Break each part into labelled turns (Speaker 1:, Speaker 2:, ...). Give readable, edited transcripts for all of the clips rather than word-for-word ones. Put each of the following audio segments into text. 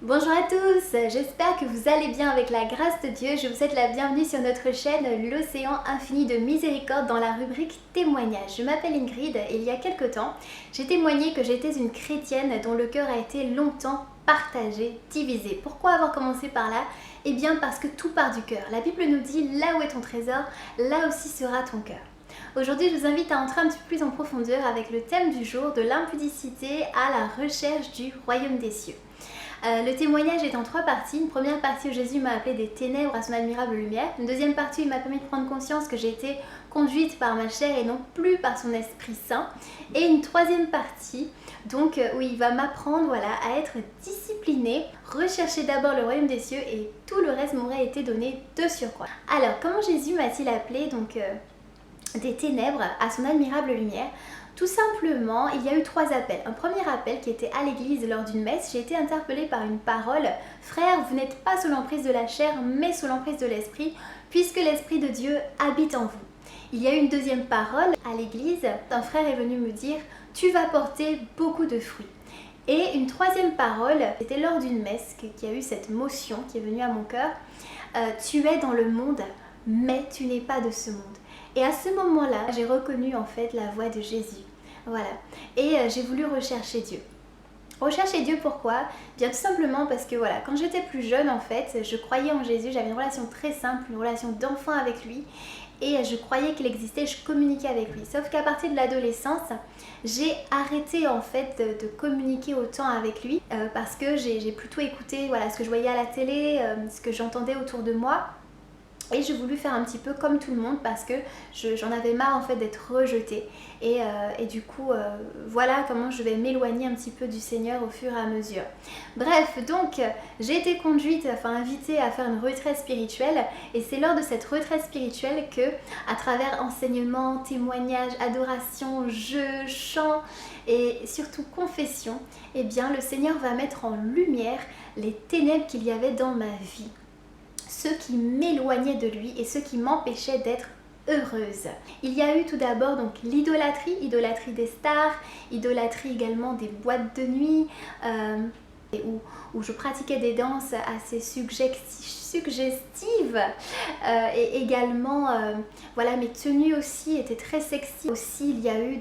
Speaker 1: Bonjour à tous, j'espère que vous allez bien avec la grâce de Dieu. Je vous souhaite la bienvenue sur notre chaîne L'Océan Infini de Miséricorde dans la rubrique témoignages. Je m'appelle Ingrid et il y a quelque temps, j'ai témoigné que j'étais une chrétienne dont le cœur a été longtemps partagé, divisé. Pourquoi avoir commencé par là? Eh bien parce que tout part du cœur. La Bible nous dit là où est ton trésor, là aussi sera ton cœur. Aujourd'hui, je vous invite à entrer un petit peu plus en profondeur avec le thème du jour de l'impudicité à la recherche du royaume des cieux. Le témoignage est en trois parties. Une première partie où Jésus m'a appelé des ténèbres à son admirable lumière. Une deuxième partie où il m'a permis de prendre conscience que j'ai été conduite par ma chair et non plus par son Esprit Saint. Et une troisième partie donc où il va m'apprendre à être disciplinée, rechercher d'abord le royaume des cieux et tout le reste m'aurait été donné de surcroît. Alors comment Jésus m'a-t-il appelé des ténèbres à son admirable lumière? Tout simplement, il y a eu trois appels. Un premier appel qui était à l'église lors d'une messe. J'ai été interpellée par une parole. Frère, vous n'êtes pas sous l'emprise de la chair, mais sous l'emprise de l'esprit, puisque l'esprit de Dieu habite en vous. Il y a eu une deuxième parole à l'église. Un frère est venu me dire, tu vas porter beaucoup de fruits. Et une troisième parole, c'était lors d'une messe qui a eu cette motion qui est venue à mon cœur. Tu es dans le monde, mais tu n'es pas de ce monde. Et à ce moment-là, j'ai reconnu en fait la voix de Jésus. Voilà. Et j'ai voulu rechercher Dieu. Rechercher Dieu pourquoi? Bien tout simplement parce que voilà, quand j'étais plus jeune en fait, je croyais en Jésus, j'avais une relation très simple, une relation d'enfant avec lui. Et je croyais qu'il existait, je communiquais avec lui. Sauf qu'à partir de l'adolescence, j'ai arrêté en fait de communiquer autant avec lui parce que j'ai plutôt écouté ce que je voyais à la télé, ce que j'entendais autour de moi. Et j'ai voulu faire un petit peu comme tout le monde parce que j'en avais marre en fait d'être rejetée. Et du coup, voilà comment je vais m'éloigner un petit peu du Seigneur au fur et à mesure. Bref, donc j'ai été invitée à faire une retraite spirituelle. Et c'est lors de cette retraite spirituelle que, à travers enseignement, témoignage, adoration, jeu, chant et surtout confession, eh bien le Seigneur va mettre en lumière les ténèbres qu'il y avait dans ma vie. Ceux qui m'éloignaient de lui et ceux qui m'empêchaient d'être heureuse. Il y a eu tout d'abord donc l'idolâtrie, idolâtrie des stars, idolâtrie également des boîtes de nuit, où je pratiquais des danses assez suggestives et également mes tenues aussi étaient très sexy. Aussi il y a eu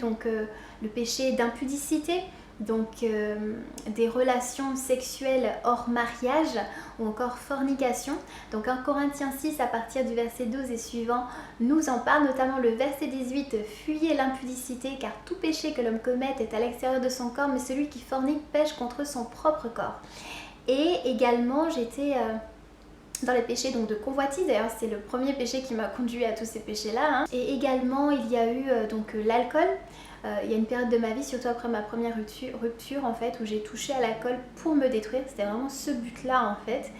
Speaker 1: le péché d'impudicité. Des relations sexuelles hors mariage ou encore fornication. Donc 1 Corinthiens 6 à partir du verset 12 et suivant nous en parle, notamment le verset 18, fuyez l'impudicité car tout péché que l'homme commette est à l'extérieur de son corps, mais celui qui fornique pêche contre son propre corps. Et également j'étais dans les péchés de convoitise, d'ailleurs c'est le premier péché qui m'a conduit à tous ces péchés-là. Et également il y a eu l'alcool. Il y a une période de ma vie, surtout après ma première rupture en fait, où j'ai touché à l'alcool pour me détruire. C'était vraiment ce but-là en fait.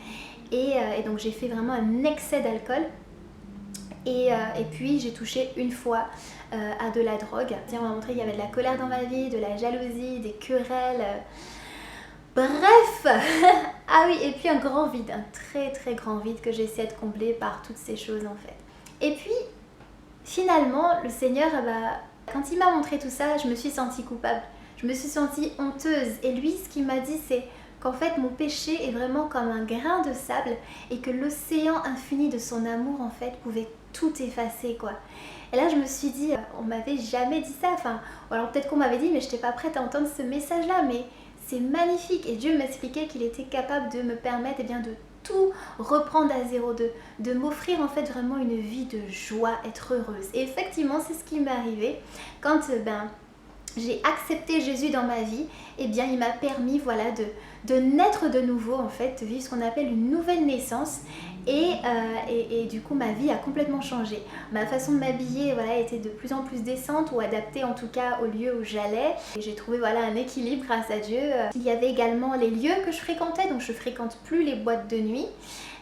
Speaker 1: Et donc j'ai fait vraiment un excès d'alcool. Et puis j'ai touché une fois à de la drogue. On m'a montré qu'il y avait de la colère dans ma vie, de la jalousie, des querelles. Bref. Ah oui, et puis un grand vide, un très très grand vide que j'essaie de combler par toutes ces choses en fait. Et puis finalement le Seigneur quand il m'a montré tout ça, je me suis sentie coupable, je me suis sentie honteuse. Et lui, ce qu'il m'a dit, c'est qu'en fait, mon péché est vraiment comme un grain de sable et que l'océan infini de son amour, en fait, pouvait tout effacer, quoi. Et là, je me suis dit, on m'avait jamais dit ça. Ou alors peut-être qu'on m'avait dit, mais je n'étais pas prête à entendre ce message-là. Mais c'est magnifique. Et Dieu m'expliquait qu'il était capable de me permettre de tout reprendre à zéro, de m'offrir en fait vraiment une vie de joie, être heureuse. Et effectivement, c'est ce qui m'est arrivé quand j'ai accepté Jésus dans ma vie. Et bien il m'a permis de naître de nouveau en fait, de vivre ce qu'on appelle une nouvelle naissance. Et du coup ma vie a complètement changé. Ma façon de m'habiller était de plus en plus décente ou adaptée en tout cas au lieu où j'allais. Et j'ai trouvé un équilibre grâce à Dieu. Il y avait également les lieux que je fréquentais, donc je fréquente plus les boîtes de nuit.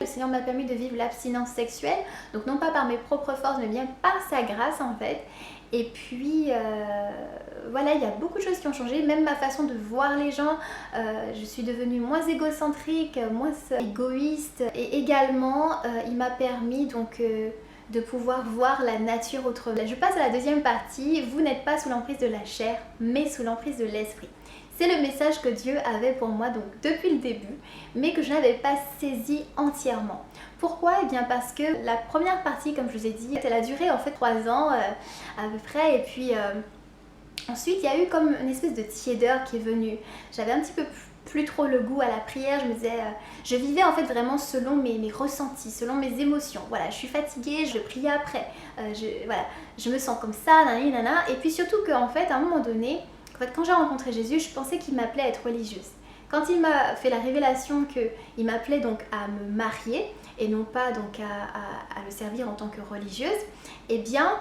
Speaker 1: Le Seigneur m'a permis de vivre l'abstinence sexuelle, donc non pas par mes propres forces mais bien par sa grâce en fait. Et puis il y a beaucoup de choses qui ont changé, même ma façon de voir les gens. Je suis devenue moins égocentrique, moins égoïste. Et également il m'a permis de pouvoir voir la nature autrement. Je passe à la deuxième partie. Vous n'êtes pas sous l'emprise de la chair, mais sous l'emprise de l'esprit. C'est le message que Dieu avait pour moi donc depuis le début, mais que je n'avais pas saisi entièrement. Pourquoi? Eh bien parce que la première partie, comme je vous ai dit, elle a duré en fait 3 ans à peu près, et puis ensuite il y a eu comme une espèce de tiédeur qui est venue. J'avais un petit peu plus trop le goût à la prière, je me disais, je vivais en fait vraiment selon mes ressentis, selon mes émotions. Voilà, je suis fatiguée, je priais après, voilà, je me sens comme ça, nanani, nana. Et puis surtout qu'en fait, à un moment donné, en fait, quand j'ai rencontré Jésus, je pensais qu'il m'appelait à être religieuse. Quand il m'a fait la révélation qu'il m'appelait donc à me marier et non pas donc à le servir en tant que religieuse, eh bien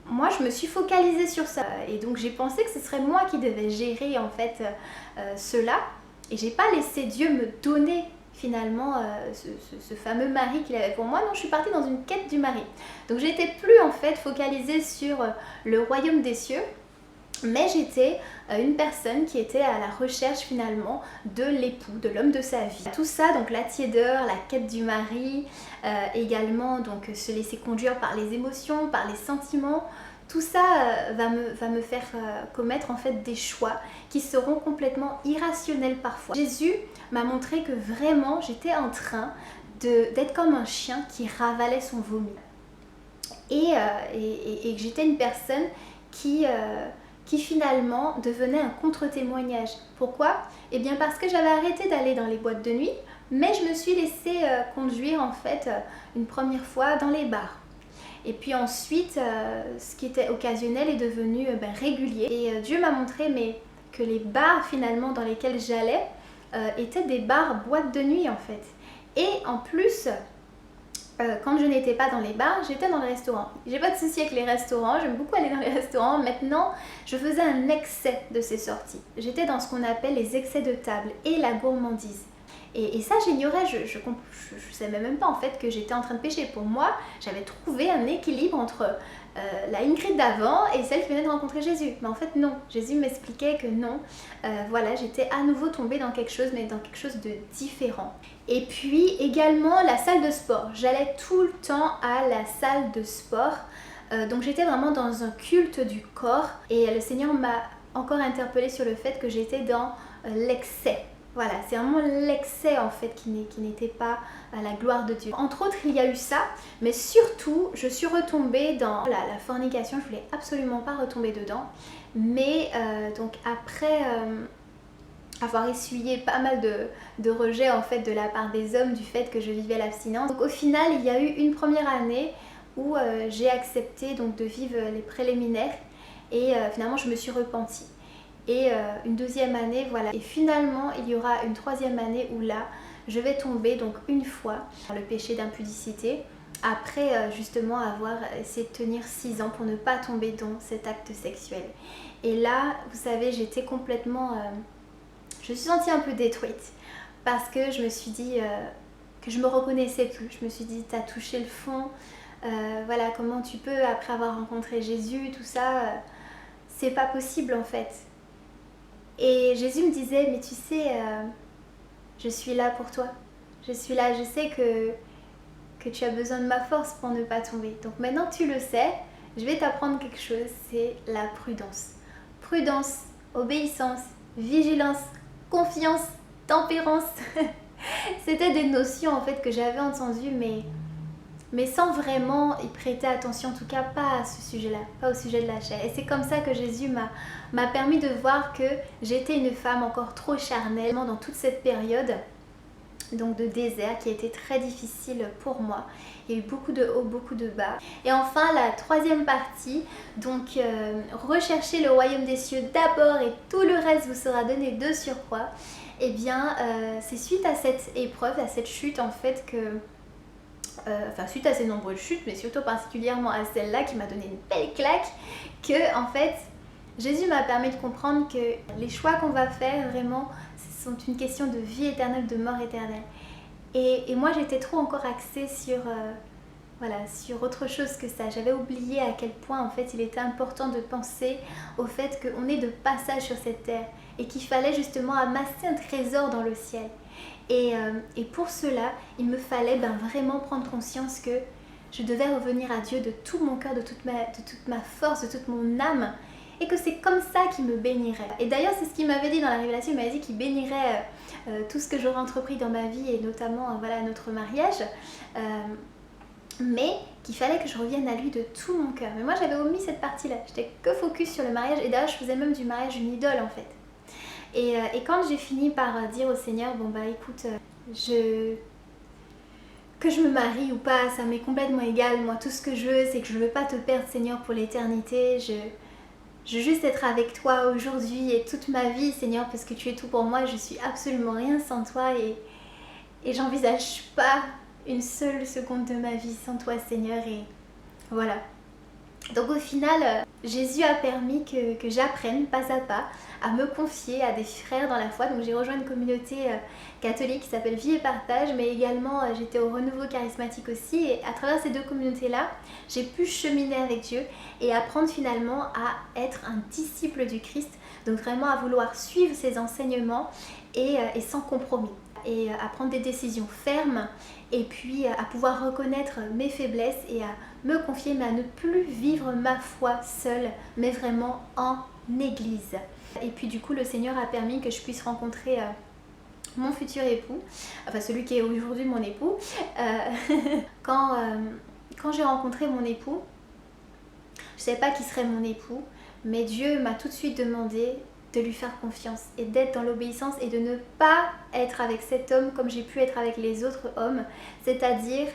Speaker 1: moi je me suis focalisée sur ça et donc j'ai pensé que ce serait moi qui devais gérer en fait cela, et j'ai pas laissé Dieu me donner finalement ce fameux mari qu'il avait pour moi. Non, je suis partie dans une quête du mari. Donc j'étais plus en fait focalisée sur le royaume des cieux, mais j'étais une personne qui était à la recherche finalement de l'époux, de l'homme de sa vie. Tout ça, donc la tiédeur, la quête du mari, également donc se laisser conduire par les émotions, par les sentiments, tout ça va me faire commettre en fait des choix qui seront complètement irrationnels parfois. Jésus m'a montré que vraiment j'étais en train d'être comme un chien qui ravalait son vomi. Et que j'étais une personne qui finalement devenait un contre-témoignage. Pourquoi? Eh bien parce que j'avais arrêté d'aller dans les boîtes de nuit, mais je me suis laissée conduire en fait une première fois dans les bars. Et puis ensuite, ce qui était occasionnel est devenu régulier. Et Dieu m'a montré que les bars finalement dans lesquels j'allais étaient des bars boîtes de nuit en fait. Et en plus, quand je n'étais pas dans les bars, j'étais dans les restaurants. J'ai pas de souci avec les restaurants, j'aime beaucoup aller dans les restaurants. Maintenant, je faisais un excès de ces sorties. J'étais dans ce qu'on appelle les excès de table et la gourmandise. Et ça, j'ignorais, je savais même pas en fait que j'étais en train de pécher. Pour moi, j'avais trouvé un équilibre entre la Ingrid d'avant et celle qui venait de rencontrer Jésus. Mais en fait non, Jésus m'expliquait que non, voilà, j'étais à nouveau tombée dans quelque chose, mais dans quelque chose de différent. Et puis également la salle de sport. J'allais tout le temps à la salle de sport, donc j'étais vraiment dans un culte du corps, et le Seigneur m'a encore interpellée sur le fait que j'étais dans l'excès. Voilà, c'est vraiment l'excès en fait qui n'était pas à la gloire de Dieu. Entre autres, il y a eu ça, mais surtout, je suis retombée dans la fornication. Je voulais absolument pas retomber dedans. Mais donc après avoir essuyé pas mal de rejets en fait de la part des hommes du fait que je vivais l'abstinence. Donc au final, il y a eu une première année où j'ai accepté donc de vivre les préliminaires, et finalement je me suis repentie. Et une deuxième année, voilà. Et finalement, il y aura une troisième année où là, je vais tomber donc une fois dans le péché d'impudicité, après justement avoir essayé de tenir 6 ans pour ne pas tomber dans cet acte sexuel. Et là, vous savez, j'étais complètement... je me suis sentie un peu détruite, parce que je me suis dit que je me reconnaissais plus. Je me suis dit, t'as touché le fond, voilà, comment tu peux, après avoir rencontré Jésus, tout ça, c'est pas possible en fait. Et Jésus me disait, mais tu sais, je suis là pour toi. Je suis là, je sais que tu as besoin de ma force pour ne pas tomber. Donc maintenant que tu le sais, je vais t'apprendre quelque chose, c'est la prudence. Prudence, obéissance, vigilance, confiance, tempérance. C'était des notions en fait que j'avais entendues, mais sans vraiment y prêter attention, en tout cas pas à ce sujet-là, pas au sujet de la chair. Et c'est comme ça que Jésus m'a permis de voir que j'étais une femme encore trop charnelle dans toute cette période donc de désert qui a été très difficile pour moi. Il y a eu beaucoup de hauts, beaucoup de bas. Et enfin la troisième partie, donc rechercher le royaume des cieux d'abord et tout le reste vous sera donné de surcroît. Et bien c'est suite à cette épreuve, à cette chute en fait que... enfin suite à ces nombreuses chutes, mais surtout particulièrement à celle-là qui m'a donné une belle claque, que en fait Jésus m'a permis de comprendre que les choix qu'on va faire vraiment sont une question de vie éternelle, de mort éternelle. Et moi j'étais trop encore axée sur voilà, sur autre chose que ça. J'avais oublié à quel point en fait il était important de penser au fait qu'on est de passage sur cette terre et qu'il fallait justement amasser un trésor dans le ciel. Et pour cela, il me fallait vraiment prendre conscience que je devais revenir à Dieu de tout mon cœur, de toute ma force, de toute mon âme. et que c'est comme ça qu'il me bénirait. Et d'ailleurs c'est ce qu'il m'avait dit dans la révélation, il m'avait dit qu'il bénirait tout ce que j'aurais entrepris dans ma vie et notamment voilà, notre mariage. Mais qu'il fallait que je revienne à lui de tout mon cœur. Mais moi j'avais omis cette partie-là, j'étais que focus sur le mariage et d'ailleurs je faisais même du mariage une idole en fait. Et quand j'ai fini par dire au Seigneur, bon bah écoute, que je me marie ou pas, ça m'est complètement égal, moi tout ce que je veux c'est que je veux pas te perdre Seigneur pour l'éternité, je veux juste être avec toi aujourd'hui et toute ma vie Seigneur parce que tu es tout pour moi, je suis absolument rien sans toi et j'envisage pas une seule seconde de ma vie sans toi Seigneur et voilà. Donc au final, Jésus a permis que j'apprenne pas à pas à me confier à des frères dans la foi. Donc j'ai rejoint une communauté catholique qui s'appelle Vie et Partage, mais également j'étais au Renouveau Charismatique aussi. Et à travers ces deux communautés-là, j'ai pu cheminer avec Dieu et apprendre finalement à être un disciple du Christ. Donc vraiment à vouloir suivre ses enseignements et sans compromis. Et à prendre des décisions fermes et puis à pouvoir reconnaître mes faiblesses et à me confier mais à ne plus vivre ma foi seule mais vraiment en église. Et puis du coup le Seigneur a permis que je puisse rencontrer mon futur époux, enfin celui qui est aujourd'hui mon époux. Quand j'ai rencontré mon époux, je ne savais pas qui serait mon époux, mais Dieu m'a tout de suite demandé de lui faire confiance et d'être dans l'obéissance et de ne pas être avec cet homme comme j'ai pu être avec les autres hommes, c'est-à-dire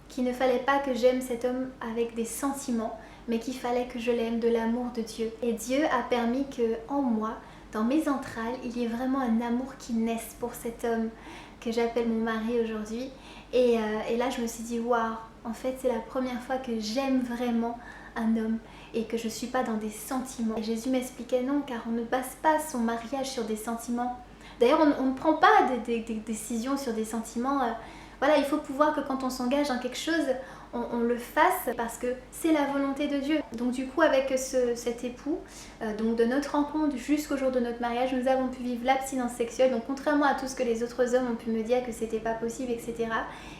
Speaker 1: qu'il ne fallait pas que j'aime cet homme avec des sentiments, mais qu'il fallait que je l'aime de l'amour de Dieu. Et Dieu a permis que en moi, dans mes entrailles, il y ait vraiment un amour qui naisse pour cet homme que j'appelle mon mari aujourd'hui. Et là, je me suis dit, waouh, en fait, c'est la première fois que j'aime vraiment un homme et que je ne suis pas dans des sentiments. Et Jésus m'expliquait non, car on ne base pas son mariage sur des sentiments. D'ailleurs, on ne prend pas des décisions sur des sentiments. Voilà, il faut pouvoir que quand on s'engage dans quelque chose, on le fasse parce que c'est la volonté de Dieu. Donc du coup, avec cet époux, donc de notre rencontre jusqu'au jour de notre mariage, nous avons pu vivre l'abstinence sexuelle. Donc contrairement à tout ce que les autres hommes ont pu me dire que c'était pas possible, etc.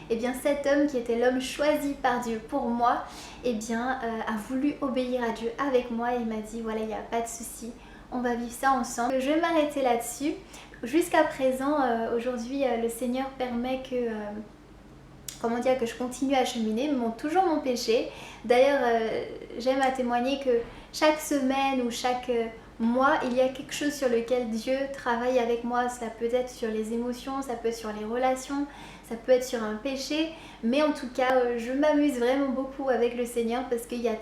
Speaker 1: Et bien cet homme qui était l'homme choisi par Dieu pour moi, eh bien a voulu obéir à Dieu avec moi et il m'a dit voilà, il n'y a pas de souci, on va vivre ça ensemble. Je vais m'arrêter là-dessus. Jusqu'à présent, aujourd'hui, le Seigneur permet que que je continue à cheminer, toujours mon péché. D'ailleurs, j'aime à témoigner que chaque semaine ou chaque mois, il y a quelque chose sur lequel Dieu travaille avec moi. Ça peut être sur les émotions, ça peut être sur les relations, ça peut être sur un péché. Mais en tout cas, je m'amuse vraiment beaucoup avec le Seigneur parce qu'il y a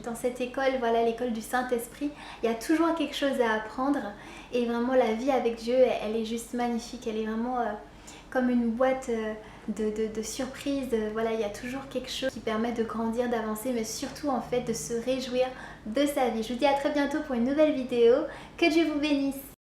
Speaker 1: dans cette école, voilà, l'école du Saint-Esprit, il y a toujours quelque chose à apprendre. Et vraiment, la vie avec Dieu, elle est juste magnifique. Elle est vraiment comme une boîte de surprises. Voilà, il y a toujours quelque chose qui permet de grandir, d'avancer, mais surtout en fait de se réjouir de sa vie. Je vous dis à très bientôt pour une nouvelle vidéo. Que Dieu vous bénisse.